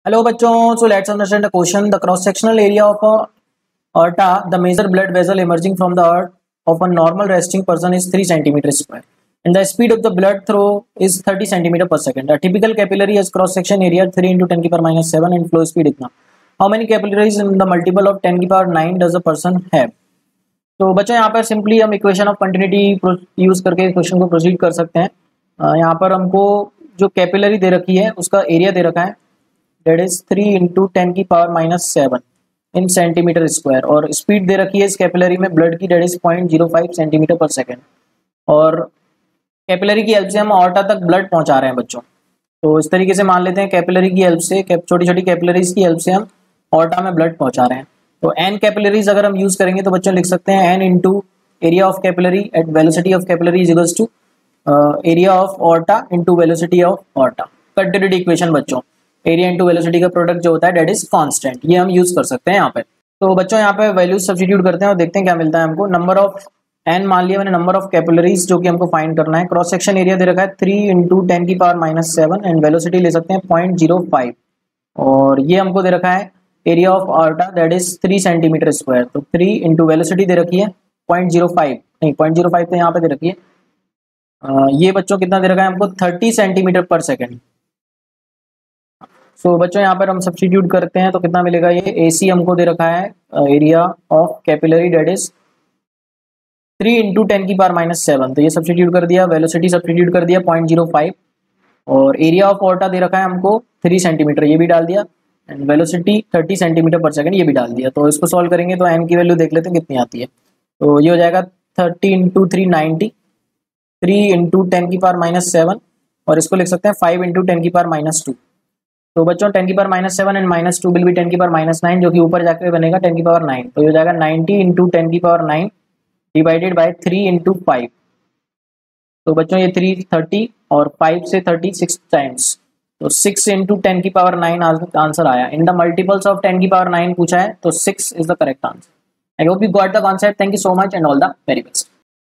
Hello bachon, so let's understand the question. The cross-sectional area of a aorta, the major blood vessel emerging from the heart of a normal resting person is 3 cm square. And the speed of the blood flow is 30 cm per second. A typical capillary has cross-section area 3 into 10 की power minus 7 and flow speed इतना. How many capillaries in the multiple of 10 की power 9 does a person have? तो बच्चों यहाँ पर simply हम equation of continuity use करके question को प्रोसीड कर सकते हैं. यहाँ पर हमको जो कैपिलरी दे रखी है उसका एरिया दे रखा है, दैट इज 3 इंटू 10 की पावर माइनस 7 इन सेंटीमीटर स्क्वायर, और स्पीड दे रखी है इस कैपिलरी में ब्लड की, दैट इज 0.05 सेंटीमीटर पर सेकेंड. और कैपिलरी की हेल्प से हम ऑर्टा तक ब्लड पहुंचा रहे हैं बच्चों. तो इस तरीके से मान लेते हैं कैपिलरी की हेल्प से, छोटी छोटी कैपिलरीज की हेल्प से हम ऑर्टा में ब्लड पहुंचा रहे हैं. तो एन कैपिलरीज अगर हम यूज करेंगे तो बच्चों लिख सकते हैं N into area of capillary at velocity of capillary is equals to area of aorta into velocity of aorta. Continuity equation बच्चों, एरिया इंटू वेलोसिटी का प्रोडक्ट जो होता है दैट इज कांस्टेंट, ये हम यूज कर सकते हैं यहाँ पे. तो बच्चों यहाँ पे वैल्यूज सब्स्टिट्यूट करते हैं और देखते हैं क्या मिलता है हमको. नंबर ऑफ एन मान लिया मैंने, नंबर ऑफ कैपिलरीज जो कि हमको फाइंड करना है. क्रॉस सेक्शन एरिया दे रखा है 3 इंटू 10 की पावर माइनस 7 एंड वेलोसिटी ले सकते हैं 0.05, और ये हमको दे रखा है area of aorta that is 3 centimetre square. तो 3 इंटू वेलोसिटी दे रखी है 0.05, नहीं 0.05 तो यहाँ पे दे रखी है. ये बच्चों कितना दे रखा है हमको 30 सेंटीमीटर पर सेकेंड. सो बच्चों यहाँ पर हम सब्स्टिट्यूट करते हैं तो कितना मिलेगा. ये AC हमको दे रखा है area of capillary that is 3 into 10 की पावर माइनस 7, तो ये सब्स्टिट्यूट कर दिया. वेलोसिटी सब्स्टिट्यूट कर दिया 0.05, और एरिया ऑफ ऑर्टा दे रखा है हमको 3 सेंटीमीटर, ये भी डाल दिया, एंड वेलोसिटी 30 सेंटीमीटर पर सेकंड, ये भी डाल दिया. तो इसको सॉल्व करेंगे तो एन की वैल्यू देख लेते हैं कितनी आती है. तो ये हो जाएगा 30 इंटू 3 90, 3 इंटू 10 की पावर माइनस 7, और इसको लिख सकते हैं 5 इंटू 10 की पावर माइनस 2. तो बच्चों 10 की power minus 7 and minus 2 will be 10 की पावर माइनस 9, जो कि ऊपर जाकर बनेगा 10 की पावर 9. तो ये हो जाएगा 90 इंटू 10 की पावर 9 डिवाइडेड बाय 3 इंटू 5. तो बच्चों ये 3 30 और 5 से 36 टाइम्स, तो 6 इंटू 10 की पावर 9 आंसर आया. इन द मल्टीपल्स ऑफ 10 की पावर 9 पूछा है, तो 6 is the correct answer. I hope you got the concept. Thank you so much and all the very best.